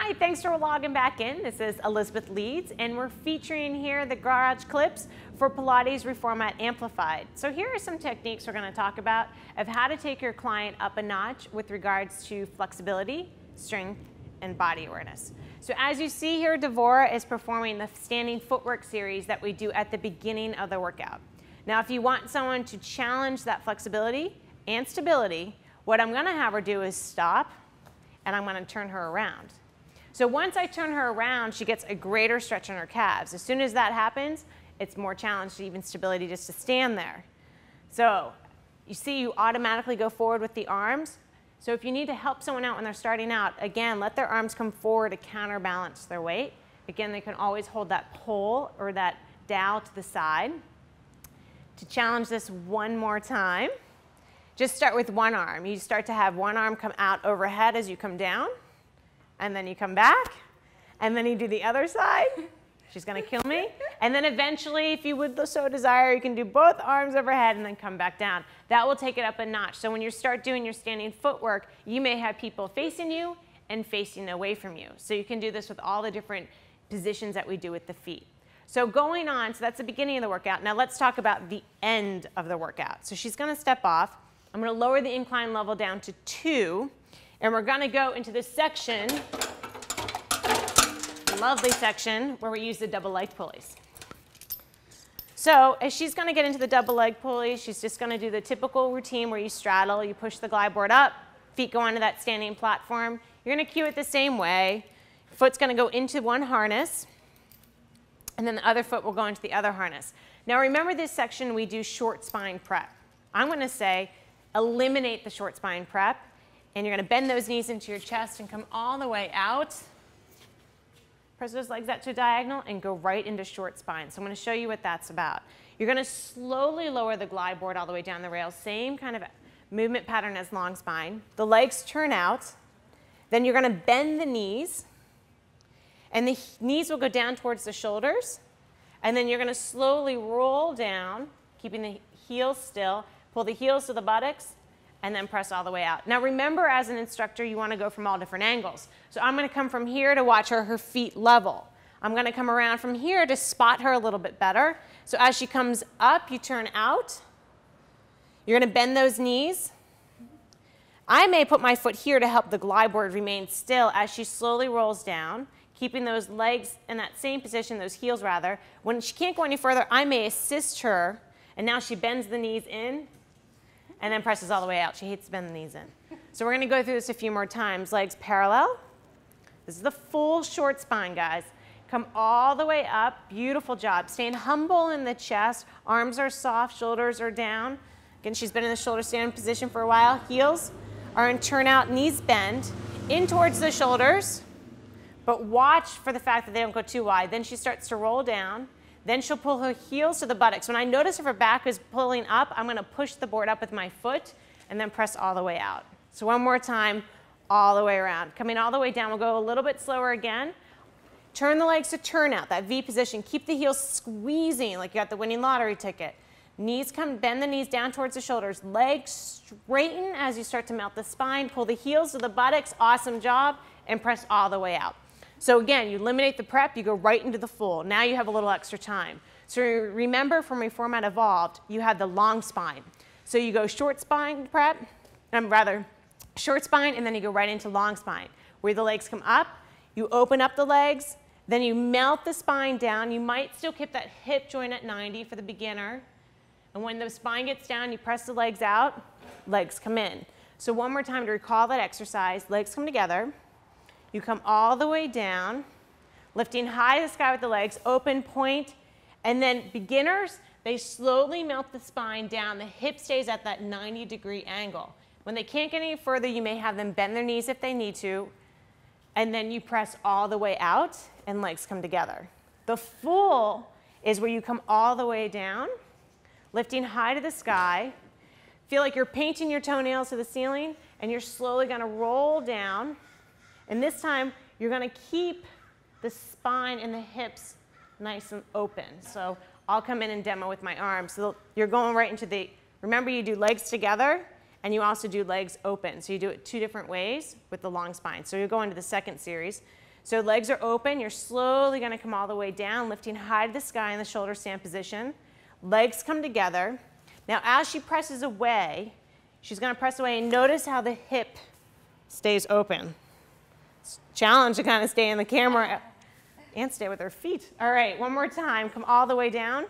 Hi, thanks for logging back in. This is Elizabeth Leeds, and we're featuring here the garage clips for Pilates Reformat Amplified. So here are some techniques we're going to talk about of how to take your client up a notch with regards to flexibility, strength, and body awareness. So as you see here, Devora is performing the standing footwork series that we do at the beginning of the workout. Now, if you want someone to challenge that flexibility and stability, what I'm going to have her do is stop, and I'm going to turn her around. So once I turn her around, she gets a greater stretch on her calves. As soon as that happens, it's more challenge to even stability just to stand there. So you see you automatically go forward with the arms. So if you need to help someone out when they're starting out, again, let their arms come forward to counterbalance their weight. Again, they can always hold that pole or that dowel to the side. To challenge this one more time, just start with one arm. You start to have one arm come out overhead as you come down, and then you come back, and then you do the other side. She's gonna kill me. And then eventually, if you would so desire, you can do both arms overhead and then come back down. That will take it up a notch. So when you start doing your standing footwork, you may have people facing you and facing away from you. So you can do this with all the different positions that we do with the feet. So going on, so that's the beginning of the workout. Now let's talk about the end of the workout. So she's gonna step off. I'm gonna lower the incline level down to 2. And we're gonna go into this section, lovely section, where we use the double leg pulleys. So as she's gonna get into the double leg pulleys, she's just gonna do the typical routine where you straddle, you push the glide board up, feet go onto that standing platform. You're gonna cue it the same way. Foot's gonna go into one harness, and then the other foot will go into the other harness. Now remember this section, we do short spine prep. I'm gonna say, eliminate the short spine prep. And you're going to bend those knees into your chest and come all the way out. Press those legs out to a diagonal and go right into short spine. So I'm going to show you what that's about. You're going to slowly lower the glide board all the way down the rail. Same kind of movement pattern as long spine. The legs turn out. Then you're going to bend the knees. And the knees will go down towards the shoulders. And then you're going to slowly roll down, keeping the heels still. Pull the heels to the buttocks. And then press all the way out. Now remember, as an instructor, you want to go from all different angles. So I'm going to come from here to watch her feet level. I'm going to come around from here to spot her a little bit better. So as she comes up, you turn out. You're going to bend those knees. I may put my foot here to help the glide board remain still as she slowly rolls down, keeping those legs in that same position, those heels rather. When she can't go any further, I may assist her, and now she bends the knees in, and then presses all the way out. She hates to bend the knees in. So we're gonna go through this a few more times. Legs parallel. This is the full short spine, guys. Come all the way up, beautiful job. Staying humble in the chest, arms are soft, shoulders are down. Again, she's been in the shoulder stand position for a while. Heels are in turnout, knees bend, in towards the shoulders, but watch for the fact that they don't go too wide. Then she starts to roll down. Then she'll pull her heels to the buttocks. When I notice if her back is pulling up, I'm gonna push the board up with my foot and then press all the way out. So one more time, all the way around. Coming all the way down, we'll go a little bit slower again. Turn the legs to turn out, that V position. Keep the heels squeezing like you got the winning lottery ticket. Knees come, bend the knees down towards the shoulders. Legs straighten as you start to melt the spine. Pull the heels to the buttocks, awesome job, and press all the way out. So again, you eliminate the prep, you go right into the full. Now you have a little extra time. So remember from Reformat Evolved, you have the long spine. So you go short spine prep, short spine, and then you go right into long spine, where the legs come up, you open up the legs, then you melt the spine down. You might still keep that hip joint at 90 for the beginner. And when the spine gets down, you press the legs out, legs come in. So one more time to recall that exercise, legs come together. You come all the way down, lifting high to the sky with the legs, open, point, and then beginners, they slowly melt the spine down. The hip stays at that 90-degree angle. When they can't get any further, you may have them bend their knees if they need to, and then you press all the way out and legs come together. The full is where you come all the way down, lifting high to the sky. Feel like you're painting your toenails to the ceiling, and you're slowly gonna roll down. And this time, you're gonna keep the spine and the hips nice and open. So I'll come in and demo with my arms. So you're going right into the, remember you do legs together, and you also do legs open. So you do it 2 different ways with the long spine. So you go into the second series. So legs are open. You're slowly going to come all the way down, lifting high to the sky in the shoulder stand position. Legs come together. Now, as she presses away, she's going to press away, and notice how the hip stays open. It's a challenge to kind of stay in the camera and stay with her feet. All right, one more time. Come all the way down.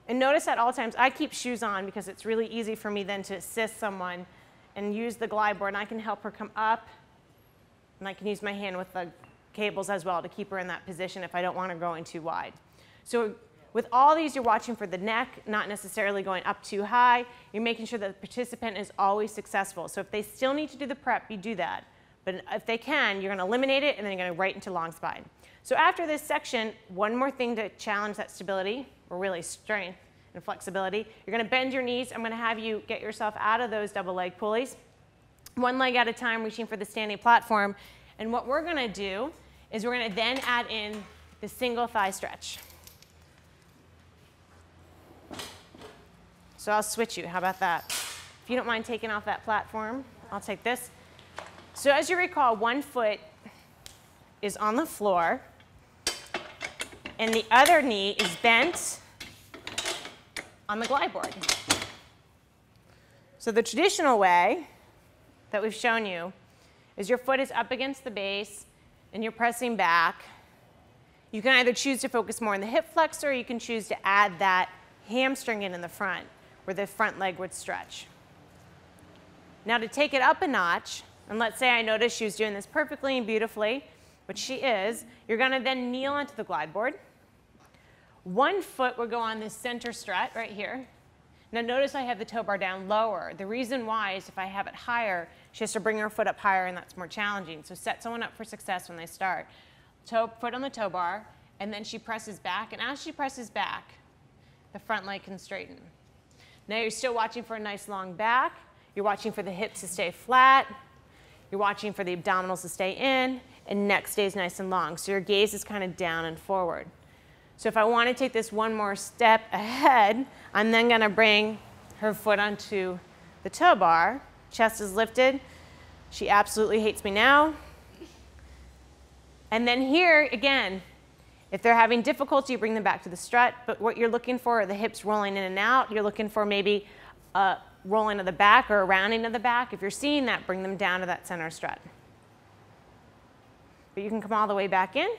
And notice at all times, I keep shoes on because it's really easy for me then to assist someone and use the glide board. And I can help her come up, and I can use my hand with the cables as well to keep her in that position if I don't want her going too wide. So with all these, you're watching for the neck, not necessarily going up too high. You're making sure that the participant is always successful. So if they still need to do the prep, you do that. But if they can, you're going to eliminate it, and then you're going to right into long spine. So after this section, one more thing to challenge that stability, or really strength and flexibility. You're going to bend your knees. I'm going to have you get yourself out of those double leg pulleys, one leg at a time, reaching for the standing platform. And what we're going to do is we're going to then add in the single thigh stretch. So I'll switch you. How about that? If you don't mind taking off that platform, I'll take this. So as you recall, one foot is on the floor, and the other knee is bent on the glide board. So the traditional way that we've shown you is your foot is up against the base, and you're pressing back. You can either choose to focus more on the hip flexor, or you can choose to add that hamstring in the front, where the front leg would stretch. Now to take it up a notch, and let's say I notice she was doing this perfectly and beautifully, which she is, you're going to then kneel onto the glide board. One foot will go on this center strut right here. Now notice I have the toe bar down lower. The reason why is if I have it higher, she has to bring her foot up higher, and that's more challenging. So set someone up for success when they start. Foot on the toe bar, and then she presses back, and as she presses back, the front leg can straighten. Now you're still watching for a nice long back. You're watching for the hips to stay flat. You're watching for the abdominals to stay in, and neck stays nice and long. So your gaze is kind of down and forward. So if I want to take this one more step ahead, I'm then going to bring her foot onto the toe bar. Chest is lifted. She absolutely hates me now. And then here, again, if they're having difficulty, you bring them back to the strut. But what you're looking for are the hips rolling in and out. You're looking for maybe a rolling of the back or a rounding of the back. If you're seeing that, bring them down to that center strut. But you can come all the way back in.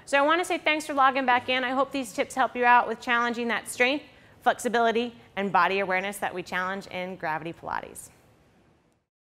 So I want to say thanks for logging back in. I hope these tips help you out with challenging that strength, flexibility, and body awareness that we challenge in Gravity Pilates.